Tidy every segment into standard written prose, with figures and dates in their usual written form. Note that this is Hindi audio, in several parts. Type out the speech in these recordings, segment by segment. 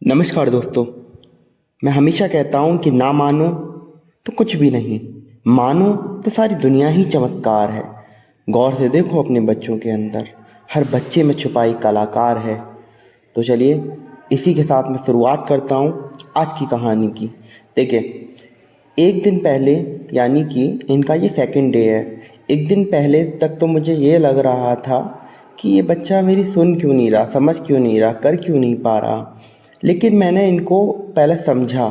नमस्कार दोस्तों। मैं हमेशा कहता हूँ कि ना मानो तो कुछ भी नहीं, मानो तो सारी दुनिया ही चमत्कार है। गौर से देखो अपने बच्चों के अंदर, हर बच्चे में छुपाई कलाकार है। तो चलिए इसी के साथ मैं शुरुआत करता हूँ आज की कहानी की। देखिए, एक दिन पहले, यानी कि इनका ये सेकंड डे है। एक दिन पहले तक तो मुझे ये लग रहा था कि ये बच्चा मेरी सुन क्यों नहीं रहा, समझ क्यों नहीं रहा, कर क्यों नहीं पा रहा। लेकिन मैंने इनको पहले समझा।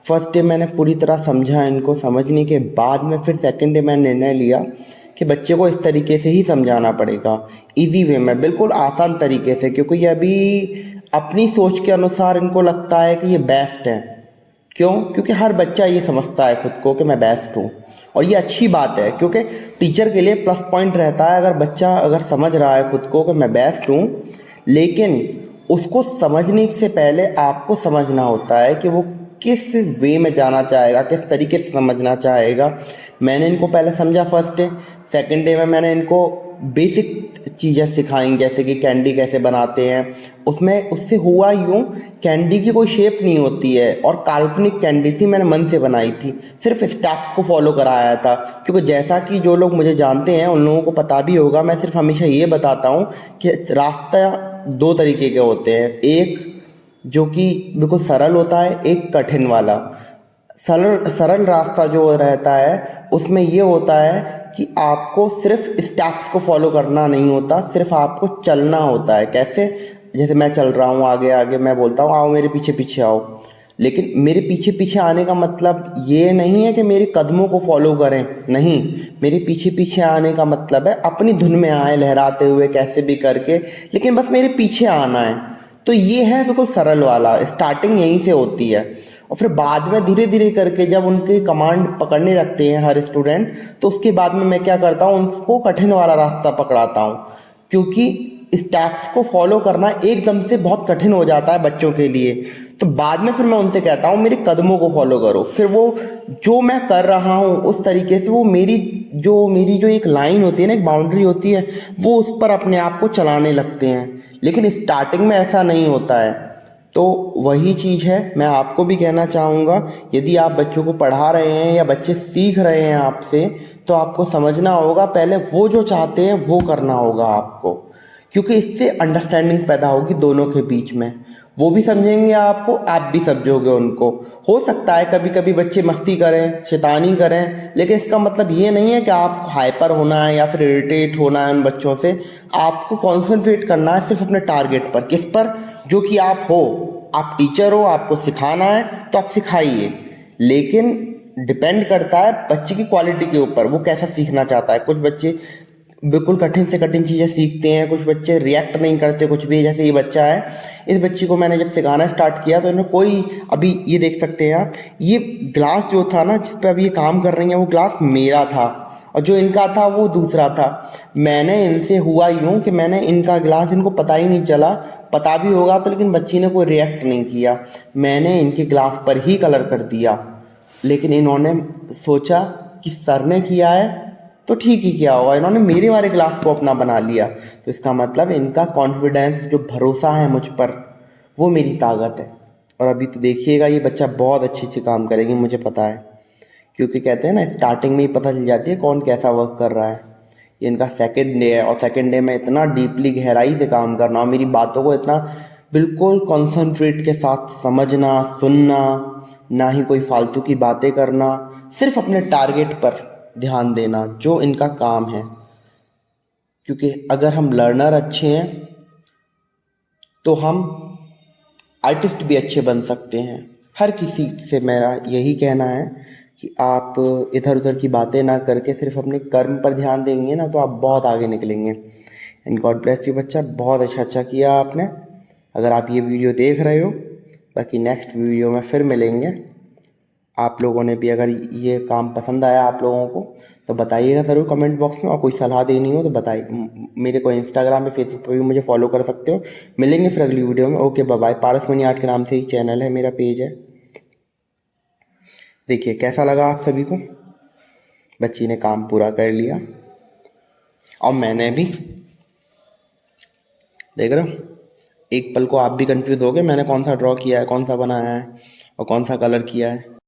फर्स्ट डे मैंने पूरी तरह समझा, इनको समझने के बाद में फिर सेकंड डे मैंने निर्णय लिया कि बच्चे को इस तरीके से ही समझाना पड़ेगा, इजी वे में, बिल्कुल आसान तरीके से, क्योंकि ये अभी अपनी सोच के अनुसार इनको लगता है कि ये बेस्ट है। क्यों? क्योंकि हर बच्चा ये समझता है खुद को कि मैं बेस्ट हूँ। और ये अच्छी बात है, क्योंकि टीचर के लिए प्लस पॉइंट रहता है अगर बच्चा अगर समझ रहा है खुद को कि मैं बेस्ट हूँ। लेकिन उसको समझने से पहले आपको समझना होता है कि वो किस वे में जाना चाहेगा, किस तरीके से समझना चाहेगा। मैंने इनको पहले समझा फर्स्ट डे। सेकंड डे में मैंने इनको बेसिक चीज़ें सिखाई, जैसे कि कैंडी कैसे बनाते हैं। उसमें उससे हुआ यूँ, कैंडी की कोई शेप नहीं होती है और काल्पनिक कैंडी थी, मैंने मन से बनाई थी, सिर्फ स्टेप्स को फॉलो कराया था। क्योंकि जैसा कि जो लोग मुझे जानते हैं उन लोगों को पता भी होगा, मैं सिर्फ हमेशा ये बताता हूँ कि रास्ता दो तरीके के होते हैं। एक जो कि बिल्कुल सरल होता है, एक कठिन वाला। सरल सरल रास्ता जो रहता है उसमें ये होता है कि आपको सिर्फ स्टेप्स को फॉलो करना नहीं होता, सिर्फ आपको चलना होता है। कैसे? जैसे मैं चल रहा हूँ आगे आगे, मैं बोलता हूँ आओ मेरे पीछे पीछे आओ। लेकिन मेरे पीछे पीछे आने का मतलब ये नहीं है कि मेरे कदमों को फॉलो करें, नहीं। मेरे पीछे पीछे आने का मतलब है अपनी धुन में आए, लहराते हुए, कैसे भी करके, लेकिन बस मेरे पीछे आना है। तो ये है बिल्कुल सरल वाला, स्टार्टिंग यहीं से होती है। और फिर बाद में धीरे धीरे करके जब उनके कमांड पकड़ने लगते हैं हर स्टूडेंट, तो उसके बाद में मैं क्या करता हूँ, उनको कठिन वाला रास्ता पकड़ाता हूँ। क्योंकि स्टेप्स को फॉलो करना एकदम से बहुत कठिन हो जाता है बच्चों के लिए। तो बाद में फिर मैं उनसे कहता हूँ मेरे कदमों को फॉलो करो। फिर वो जो मैं कर रहा हूँ उस तरीके से वो मेरी जो एक लाइन होती है ना, एक बाउंड्री होती है, वो उस पर अपने आप को चलाने लगते हैं। लेकिन स्टार्टिंग में ऐसा नहीं होता है। तो वही चीज़ है, मैं आपको भी कहना चाहूँगा, यदि आप बच्चों को पढ़ा रहे हैं या बच्चे सीख रहे हैं आपसे, तो आपको समझना होगा पहले वो जो चाहते हैं वो करना होगा आपको। क्योंकि इससे अंडरस्टैंडिंग पैदा होगी दोनों के बीच में। वो भी समझेंगे आपको, आप भी समझोगे उनको। हो सकता है कभी कभी बच्चे मस्ती करें, शैतानी करें, लेकिन इसका मतलब ये नहीं है कि आपको हाइपर होना है या फिर इरिटेट होना है उन बच्चों से। आपको कॉन्सेंट्रेट करना है सिर्फ अपने टारगेट पर। किस पर? जो कि आप हो। आप टीचर हो, आपको सिखाना है तो आप सिखाइए। लेकिन डिपेंड करता है बच्चे की क्वालिटी के ऊपर, वो कैसा सीखना चाहता है। कुछ बच्चे बिल्कुल कठिन से कठिन चीज़ें सीखते हैं, कुछ बच्चे रिएक्ट नहीं करते कुछ भी। जैसे ये बच्चा है, इस बच्ची को मैंने जब सिखाना स्टार्ट किया तो इन्हें कोई, अभी ये देख सकते हैं आप, ये ग्लास जो था ना जिस पे अभी ये काम कर रही हैं, वो ग्लास मेरा था और जो इनका था वो दूसरा था। मैंने इनसे हुआ यूँ कि मैंने इनका ग्लास, इनको पता ही नहीं चला, पता भी होगा तो, लेकिन बच्ची ने कोई रिएक्ट नहीं किया। मैंने इनके ग्लास पर ही कलर कर दिया। लेकिन इन्होंने सोचा कि सर ने किया है तो ठीक ही किया होगा, इन्होंने मेरे वाले क्लास को अपना बना लिया। तो इसका मतलब इनका कॉन्फिडेंस, जो भरोसा है मुझ पर, वो मेरी ताकत है। और अभी तो देखिएगा ये बच्चा बहुत अच्छे अच्छे काम करेगी, मुझे पता है। क्योंकि कहते हैं ना, स्टार्टिंग में ही पता चल जाती है कौन कैसा वर्क कर रहा है। ये इनका सेकंड डे है और सेकंड डे में इतना डीपली, गहराई से काम करना और मेरी बातों को इतना बिल्कुल कॉन्सेंट्रेट के साथ समझना, सुनना, ना ही कोई फालतू की बातें करना, सिर्फ अपने टारगेट पर ध्यान देना, जो इनका काम है। क्योंकि अगर हम लर्नर अच्छे हैं तो हम आर्टिस्ट भी अच्छे बन सकते हैं। हर किसी से मेरा यही कहना है कि आप इधर उधर की बातें ना करके सिर्फ अपने कर्म पर ध्यान देंगे ना, तो आप बहुत आगे निकलेंगे। एंड गॉड ब्लेस यू बच्चा, बहुत अच्छा किया आपने। अगर आप ये वीडियो देख रहे हो, बाकी नेक्स्ट वीडियो में फिर मिलेंगे। आप लोगों ने भी अगर ये काम पसंद आया आप लोगों को तो बताइएगा ज़रूर कमेंट बॉक्स में, और कोई सलाह देनी हो तो बताइए। मेरे को इंस्टाग्राम में, फेसबुक पर भी मुझे फॉलो कर सकते हो। मिलेंगे फिर अगली वीडियो में। Okay bye bye. Paras Mani art के नाम से ही चैनल है, मेरा पेज है। देखिए कैसा लगा आप सभी को। बच्ची ने काम पूरा कर लिया और मैंने भी, देख रहे हो, एक पल को आप भी कंफ्यूज हो गए मैंने कौन सा ड्रॉ किया है, कौन सा बनाया है और कौन सा कलर किया है।